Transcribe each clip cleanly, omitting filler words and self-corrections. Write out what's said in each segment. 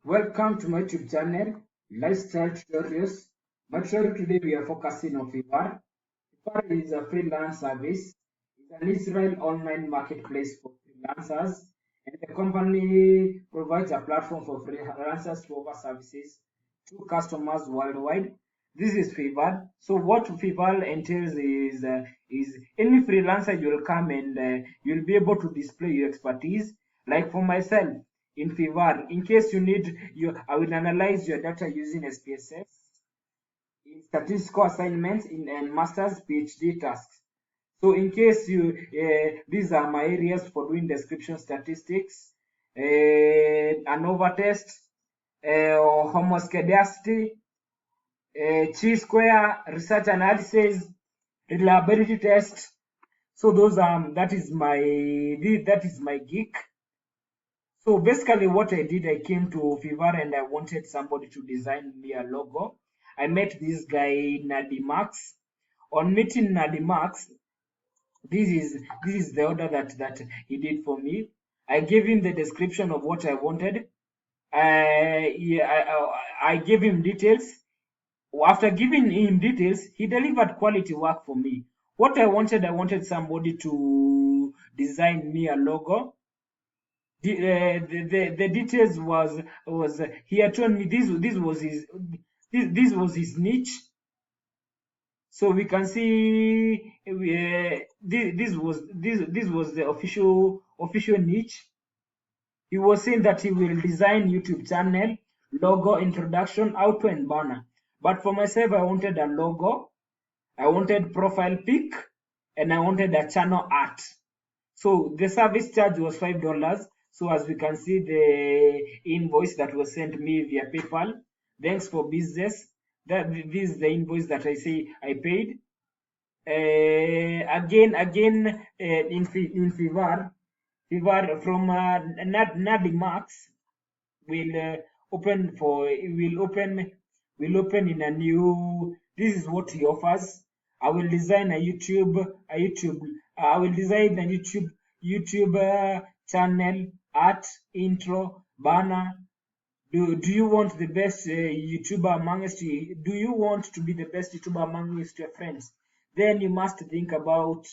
Welcome to my YouTube channel, Lifestyle Tutorials. My tutorial today we are focusing on Fiverr. Fiverr is a freelance service. It's an Israel online marketplace for freelancers, and the company provides a platform for freelancers to offer services to customers worldwide. This is Fiverr. So what Fiverr entails is any freelancer you'll come and you'll be able to display your expertise. Like for myself, in Fiverr, in case you need, I will analyze your data using SPSS in statistical assignments in and master's PhD tasks. So in case these are my areas for doing description statistics, ANOVA test, homoscedasty, chi-square, research analysis, reliability test. So those that is my geek. So basically what I did, I came to Fiverr and I wanted somebody to design me a logo. I met this guy Nadimax. On meeting Nadimax, this is the order that he did for me. I gave him the description of what I wanted. I gave him details. After giving him details, he delivered quality work for me. What I wanted somebody to design me a logo. The details was he had told me this was his niche. So we can see this was the official niche. He was saying that he will design YouTube channel, logo, introduction, outro, and banner. But for myself, I wanted a logo, I wanted profile pic, and I wanted a channel art. So the service charge was $5. So as we can see the invoice that was sent me via PayPal. Thanks for business. This is the invoice that I say I paid. Again, in Fiverr from Nadimax will open in a new. This is what he offers. I will design a YouTube. I will design a YouTube channel, art, intro, banner. Do you want the best YouTuber amongst you? Do you want to be the best YouTuber amongst your friends? Then you must think about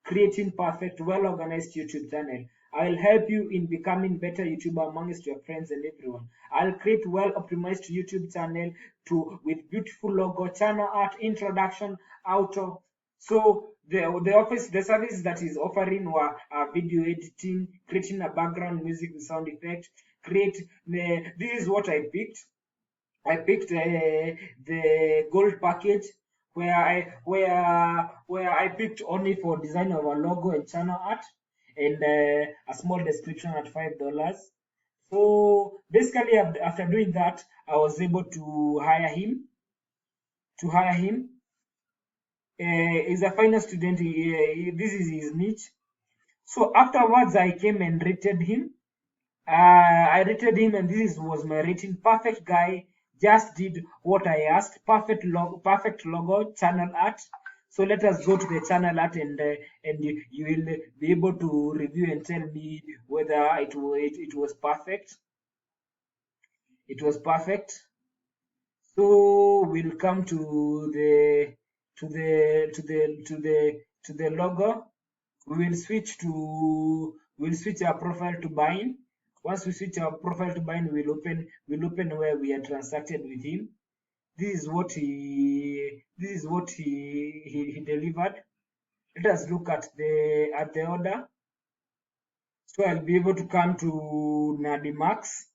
creating perfect, well-organized YouTube channel. I'll help you in becoming better YouTuber amongst your friends and everyone. I'll create well-optimized YouTube channel with beautiful logo, channel art, introduction, outro. So the service that is offering were video editing, creating a background music with sound effect, this is what I picked. I picked the gold package where I picked only for design of a logo and channel art and a small description at $5. So basically, after doing that, I was able to hire him. He's a final student. This is his niche. So afterwards, I came and rated him. I rated him, and was my rating. Perfect guy, just did what I asked. Perfect logo, channel art. So let us go to the channel art, and you will be able to review and tell me whether it was perfect. It was perfect. So we'll come to the logo. We'll switch our profile to bind. Once we switch our profile to bind, we'll open where we are transacted with him. This is what he delivered. Let us look at the order. So I'll be able to come to Nadimax.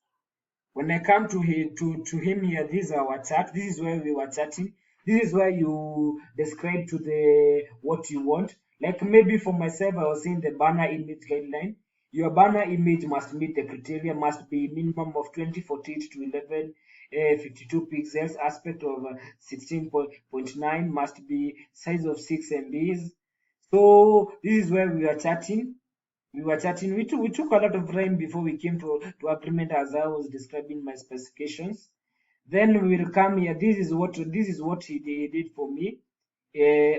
When I come to him here, this is our chat. This is where we were chatting. This is where you describe to the what you want. Like maybe for myself, I was saying the banner image guideline. Your banner image must meet the criteria, must be minimum of 2048 to 1152 pixels, aspect of 16.9, must be size of 6 MBs. So this is where we are chatting. We took a lot of time before we came to agreement as I was describing my specifications. Then we will come here. This is what he did for me.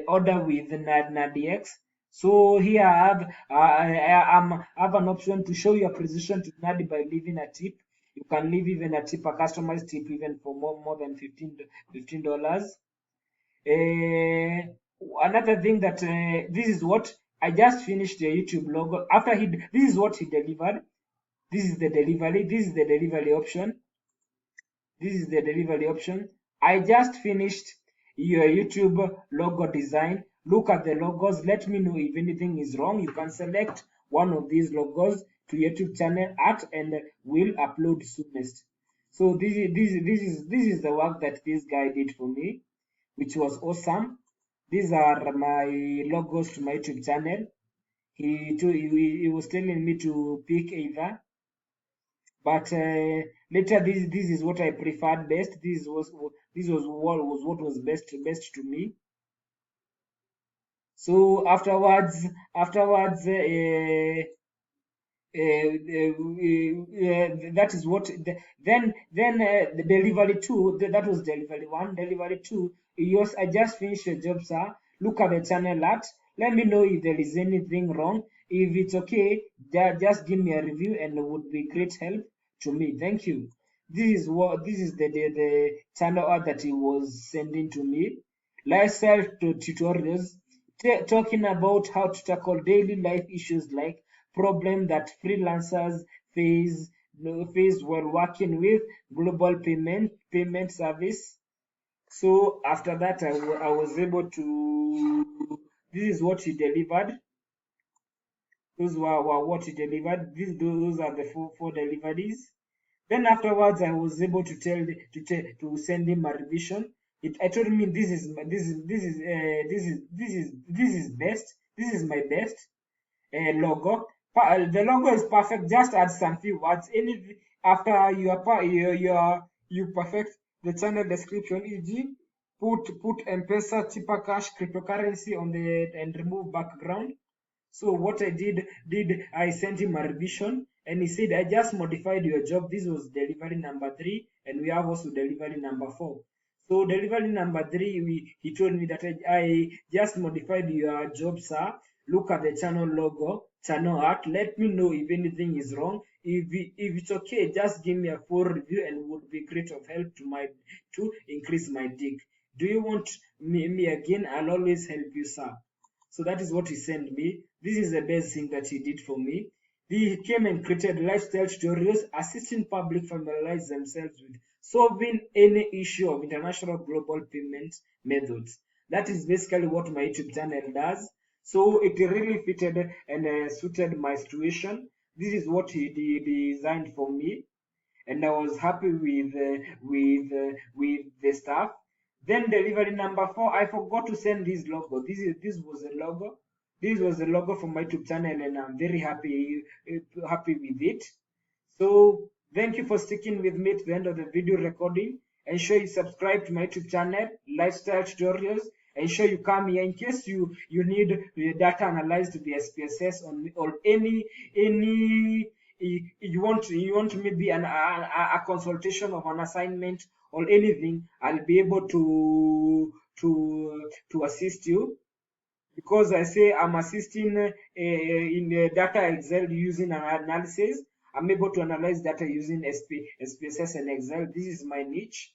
Order with NADX. So here I have an option to show your precision to Nadi by leaving a tip. You can leave even a tip, a customized tip, even for more than $15. Another thing that this is what I just finished the YouTube logo. After this is what he delivered. This is the delivery. This is the delivery option. This is the delivery option. I just finished your YouTube logo design. Look at the logos. Let me know if anything is wrong. You can select one of these logos to YouTube channel art and we'll upload soonest. So this is the work that this guy did for me, which was awesome. These are my logos to my YouTube channel. He was telling me to pick either, but later this is what I preferred best. This was what was best to me. So afterwards that is what then the delivery two, that was delivery one. Delivery two, yes, I just finished your job, sir. Look at the channel art. Let me know if there is anything wrong. If it's okay, just give me a review and it would be great help to me. Thank you. This is the channel art that he was sending to me. Lifestyle tutorials talking about how to tackle daily life issues like problem that freelancers face while working with global payment service. So after that, I was able to. This is what he delivered. Those were what he delivered. Those are the four deliveries. Then afterwards, I was able to to send him a revision. I told him this is best. This is my best logo. The logo is perfect. Just add some few words. Any after you perfect the channel description, e.g., put M-Pesa, Chipa Cash, cryptocurrency on the and remove background. So what I did I sent him a revision and he said, I just modified your job. This was delivery number 3 and we have also delivery number 4. So delivery number 3, he told me that I just modified your job, sir. Look at the channel logo, channel art. Let me know if anything is wrong. If it's okay, just give me a full review and it would be great of help to increase my dig. Do you want me again? I'll always help you, sir. So that is what he sent me. This is the best thing that he did for me. He came and created lifestyle tutorials, assisting public familiarize themselves with solving any issue of international global payment methods. That is basically what my YouTube channel does. So it really fitted and suited my situation. This is what he designed for me, and I was happy with the stuff. Then delivery number 4, I forgot to send this logo. This was a logo. This was the logo for my YouTube channel, and I'm very happy with it. So thank you for sticking with me to the end of the video recording. Ensure you subscribe to my YouTube channel, Lifestyle Tutorials. Ensure you come here in case you need data analyzed to the SPSS or any you want maybe a consultation of an assignment or anything. I'll be able to assist you, because I say I'm assisting in data Excel using an analysis. I'm able to analyze data using SPSS and Excel. This is my niche.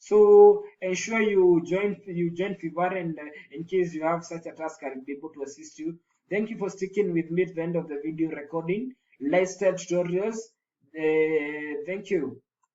So ensure you join Fiverr, and in case you have such a task, I'll be able to assist you. Thank you for sticking with me at the end of the video recording. Lifestyle tutorials. Thank you.